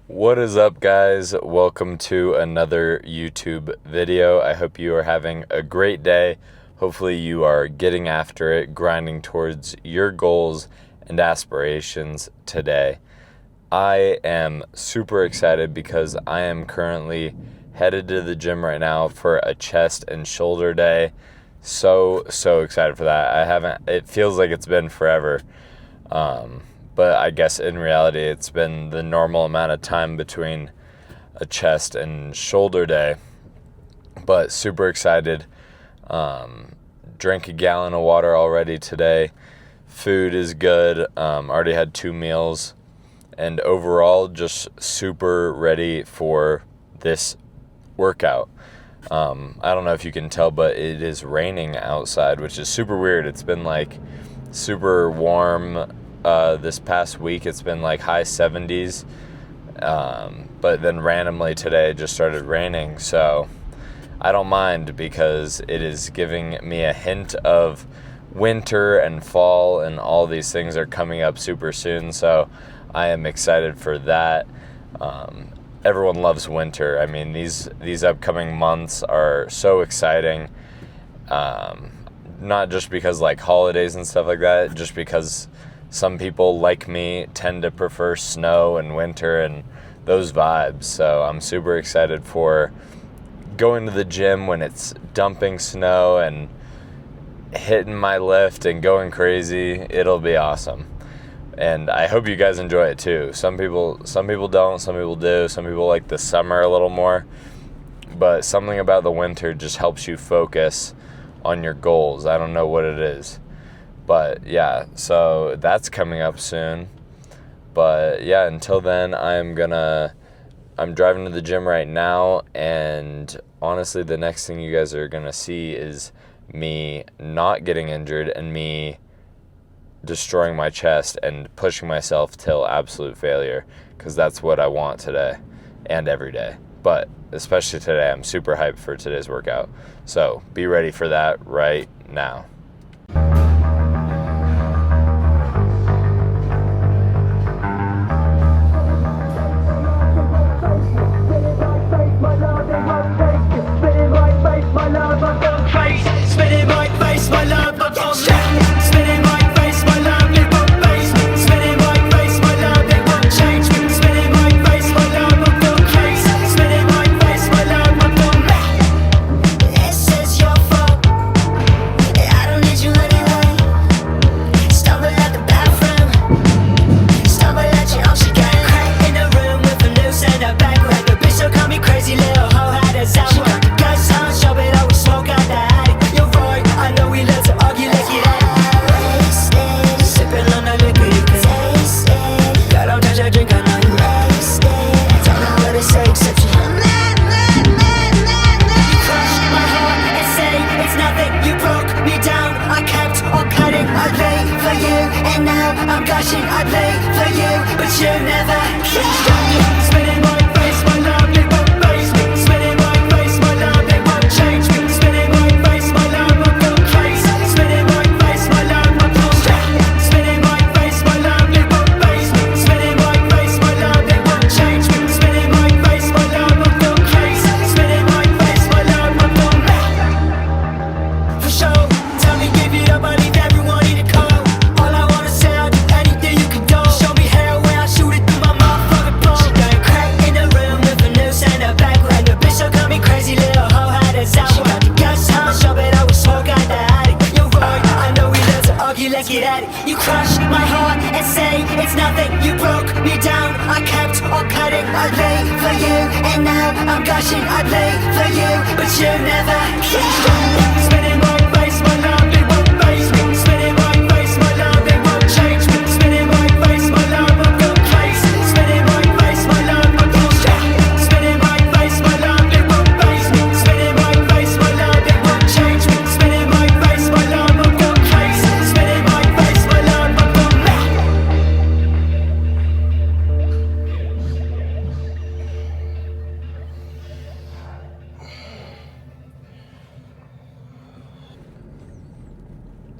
What is up, guys? Welcome to another YouTube video. I hope you are having a great day. Hopefully you are getting after it, grinding towards your goals and aspirations today. I am super excited because I am currently headed to the gym right now for a chest and shoulder day. So excited for that. It feels like it's been forever. But I guess in reality, it's been the normal amount of time between a chest and shoulder day. But super excited. Drank a gallon of water already today. Food is good. Already had 2 meals. And overall, just super ready for this workout. I don't know if you can tell, but it is raining outside, which is super weird. It's been like super warm. This past week it's been like high 70s, but then randomly today it just started raining, so I don't mind because it is giving me a hint of winter and fall, and all these things are coming up super soon, so I am excited for that. Everyone loves winter. I mean, these upcoming months are so exciting, not just because like holidays and stuff like that, just because some people like me tend to prefer snow and winter and those vibes. So I'm super excited for going to the gym when it's dumping snow and hitting my lift and going crazy. It'll be awesome. And I hope you guys enjoy it too. Some people don't, some people do. Some people like the summer a little more. But something about the winter just helps you focus on your goals. I don't know what it is. But yeah, so that's coming up soon. But yeah, until then, I'm driving to the gym right now, and honestly, the next thing you guys are gonna see is me not getting injured and me destroying my chest and pushing myself till absolute failure, because that's what I want today and every day. But especially today, I'm super hyped for today's workout. So be ready for that right now. I play for you, but you never can. Spinning my face, my love, it won't face me. Spinning my face, my love, it won't change me. Spinning my face, my love, I've gone crazy. Spinning my face, my love, I've gone crazy. Spinning my face, my love, it won't face me. Spinning my face, my love, it won't change me. Spinning my face, my love, I've gone crazy. Spinning my face, my love, I've gone mad. For sure, tell me, give it up, I leave everyone in the cold. Let's get at it. You crushed my heart and say it's nothing. You broke me down. I kept on cutting. I lay for you, and now I'm gushing. I play for you, but you never can. Spinning my face, my love, it won't face me. Spinning my face, my love, it won't change me. Spinning my face, my love, I've gone crazy. Spinning my face, my love, I've gone crazy. Spinning my face, my love, it won't face me. Spinning my face, my love, it won't change me. Spinning my face, my love, I've gone crazy. Spinning my face, my love, I've gone mad.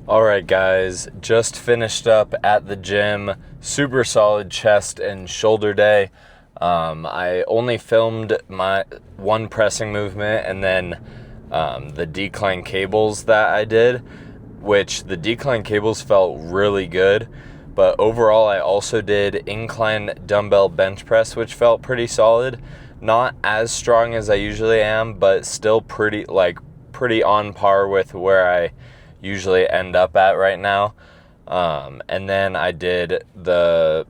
Alright guys, just finished up at the gym. Super solid chest and shoulder day. I only filmed my one pressing movement and then the decline cables that I did, which the decline cables felt really good. But overall, I also did incline dumbbell bench press, which felt pretty solid. Not as strong as I usually am, but still pretty on par with where I usually end up at right now. And then I did the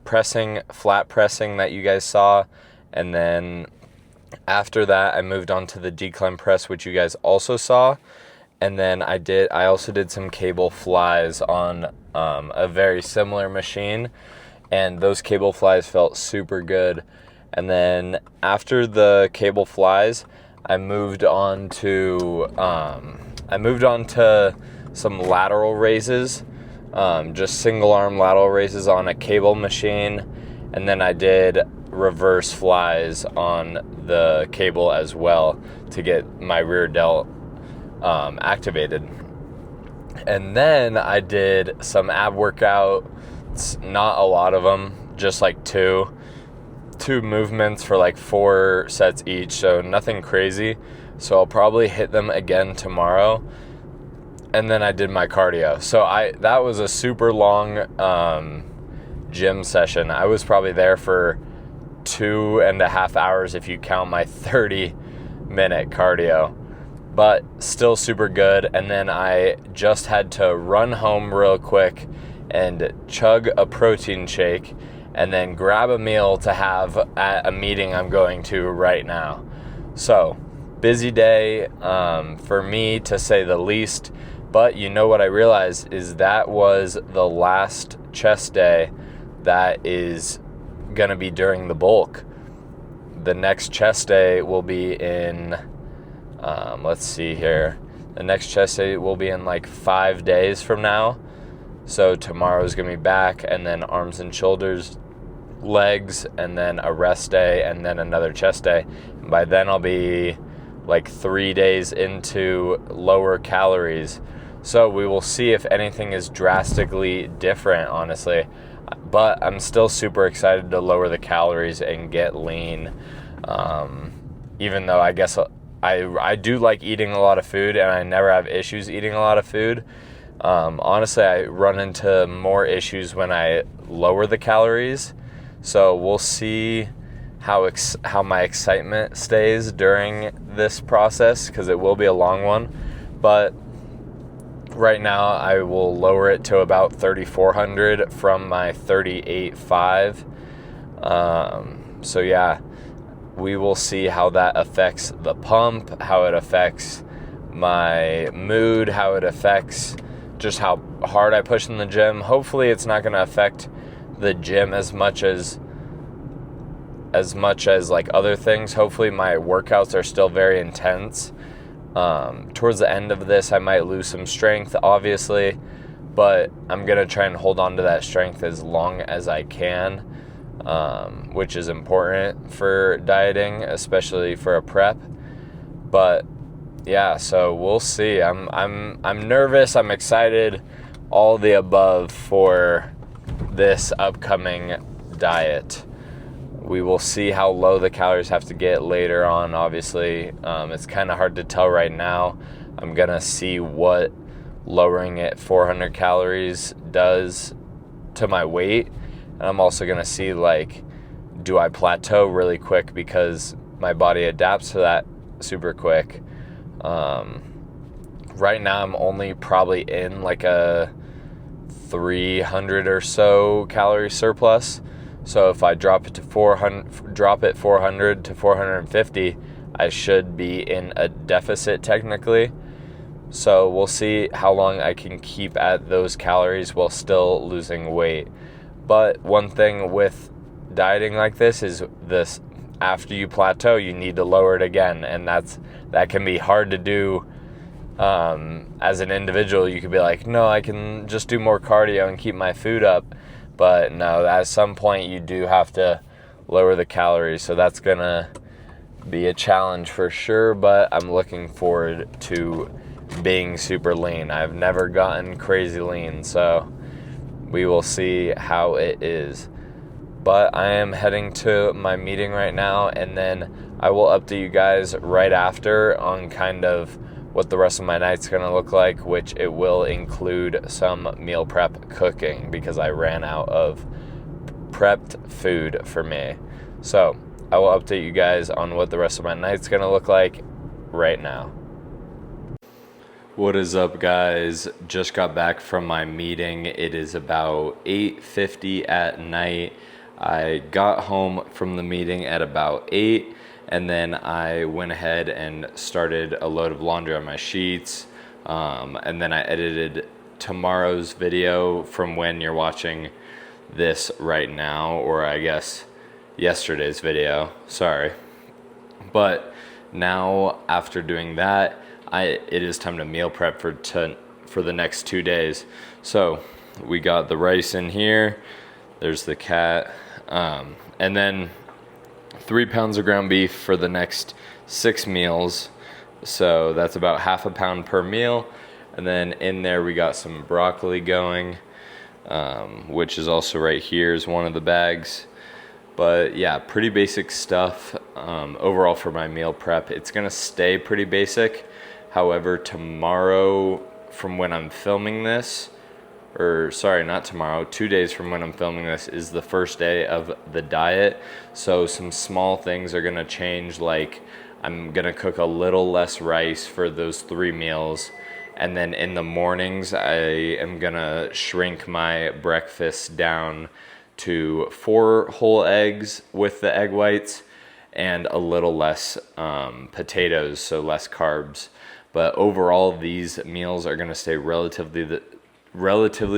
flat pressing that you guys saw. And then after that, I moved on to the decline press, which you guys also saw. And then I also did some cable flies on a very similar machine. And those cable flies felt super good. And then after the cable flies, I moved on to some lateral raises, just single arm lateral raises on a cable machine, and then I did reverse flies on the cable as well to get my rear delt activated. And then I did some ab workouts, not a lot of them, just like two movements for like 4 sets each, so nothing crazy. So I'll probably hit them again tomorrow. And then I did my cardio. So that was a super long gym session. I was probably there for 2.5 hours if you count my 30-minute cardio, but still super good. And then I just had to run home real quick and chug a protein shake and then grab a meal to have at a meeting I'm going to right now. So, busy day for me, to say the least. But you know what I realized is that was the last chest day that is going to be during the bulk. The next chest day will be in, let's see here. The next chest day will be in like 5 days from now. So tomorrow's going to be back, and then arms and shoulders, legs, and then a rest day, and then another chest day. And by then I'll be like 3 days into lower calories. So we will see if anything is drastically different, honestly. But I'm still super excited to lower the calories and get lean. Even though I guess I do like eating a lot of food, and I never have issues eating a lot of food. Honestly, I run into more issues when I lower the calories. So we'll see how my excitement stays during this process, because it will be a long one. But right now, I will lower it to about 3,400 from my 38.5. So yeah, we will see how that affects the pump, how it affects my mood, how it affects just how hard I push in the gym. Hopefully it's not going to affect the gym as much as like other things. Hopefully my workouts are still very intense. Towards the end of this, I might lose some strength, obviously, but I'm going to try and hold on to that strength as long as I can, which is important for dieting, especially for a prep. But yeah, so we'll see. I'm nervous, I'm excited, all the above for this upcoming diet. We will see how low the calories have to get later on, obviously. It's kind of hard to tell right now. I'm going to see what lowering it 400 calories does to my weight. And I'm also going to see, like, do I plateau really quick, because my body adapts to that super quick. Right now I'm only probably in like a 300 or so calorie surplus. So if I drop it 400 to 450, I should be in a deficit technically. So we'll see how long I can keep at those calories while still losing weight. But one thing with dieting like this is this: after you plateau, you need to lower it again, and that can be hard to do. As an individual, you could be like, no, I can just do more cardio and keep my food up. But no, at some point you do have to lower the calories. So that's going to be a challenge for sure, but I'm looking forward to being super lean. I've never gotten crazy lean, so we will see how it is. But I am heading to my meeting right now, and then I will update you guys right after on kind of what the rest of my night's gonna look like, which it will include some meal prep cooking because I ran out of prepped food for me. So I will update you guys on what the rest of my night's gonna look like right now. What is up, guys? Just got back from my meeting. It is about 8:50 at night. I got home from the meeting at about 8, and then I went ahead and started a load of laundry on my sheets, and then I edited tomorrow's video from when you're watching this right now, or I guess yesterday's video, sorry. But now, after doing that, it is time to meal prep for the next 2 days. So we got the rice in here, there's the cat, and then 3 pounds of ground beef for the next 6 meals. So that's about half a pound per meal. And then in there we got some broccoli going, which is also right here is one of the bags. But yeah, pretty basic stuff overall for my meal prep. It's gonna stay pretty basic. However, tomorrow from when I'm filming this, or sorry, not tomorrow, 2 days from when I'm filming this is the first day of the diet. So some small things are gonna change, like I'm gonna cook a little less rice for those 3 meals. And then in the mornings, I am gonna shrink my breakfast down to 4 whole eggs with the egg whites and a little less potatoes, so less carbs. But overall, these meals are gonna stay relatively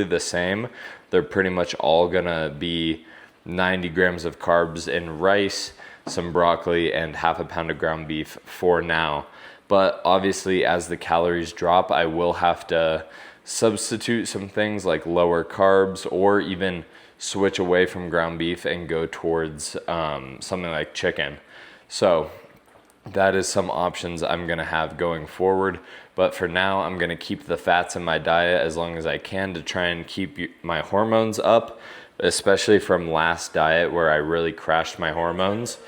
the same. They're pretty much all gonna be 90 grams of carbs in rice, some broccoli, and half a pound of ground beef for now. But obviously, as the calories drop, I will have to substitute some things like lower carbs, or even switch away from ground beef and go towards something like chicken. So that is some options I'm gonna have going forward. But for now, I'm gonna keep the fats in my diet as long as I can to try and keep my hormones up, especially from last diet where I really crashed my hormones.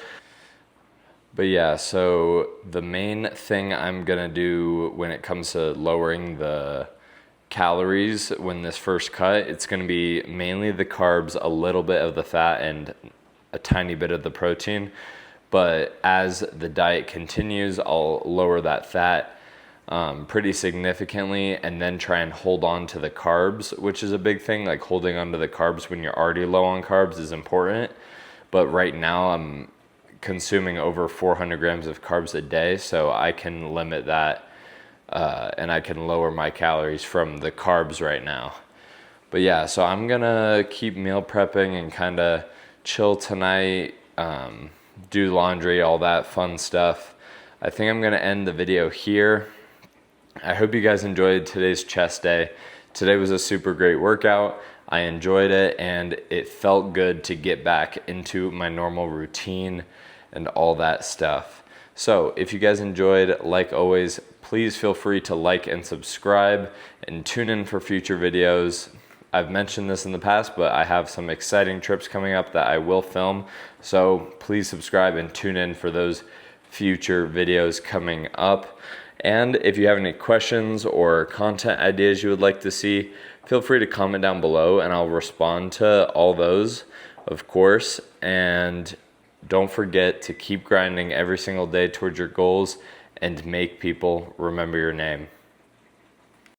But yeah, so the main thing I'm gonna do when it comes to lowering the calories when this first cut, it's gonna be mainly the carbs, a little bit of the fat, and a tiny bit of the protein. But as the diet continues, I'll lower that fat pretty significantly, and then try and hold on to the carbs, which is a big thing. Like holding on to the carbs when you're already low on carbs is important. But right now I'm consuming over 400 grams of carbs a day, so I can limit that and I can lower my calories from the carbs right now. But yeah, so I'm gonna keep meal prepping and kind of chill tonight, do laundry, all that fun stuff. I think I'm gonna end the video here. I hope you guys enjoyed today's chest day. Today was a super great workout. I enjoyed it, and it felt good to get back into my normal routine and all that stuff. So if you guys enjoyed, like always, please feel free to like and subscribe and tune in for future videos. I've mentioned this in the past, but I have some exciting trips coming up that I will film. So please subscribe and tune in for those future videos coming up. And if you have any questions or content ideas you would like to see, feel free to comment down below and I'll respond to all those, of course. And don't forget to keep grinding every single day towards your goals and make people remember your name.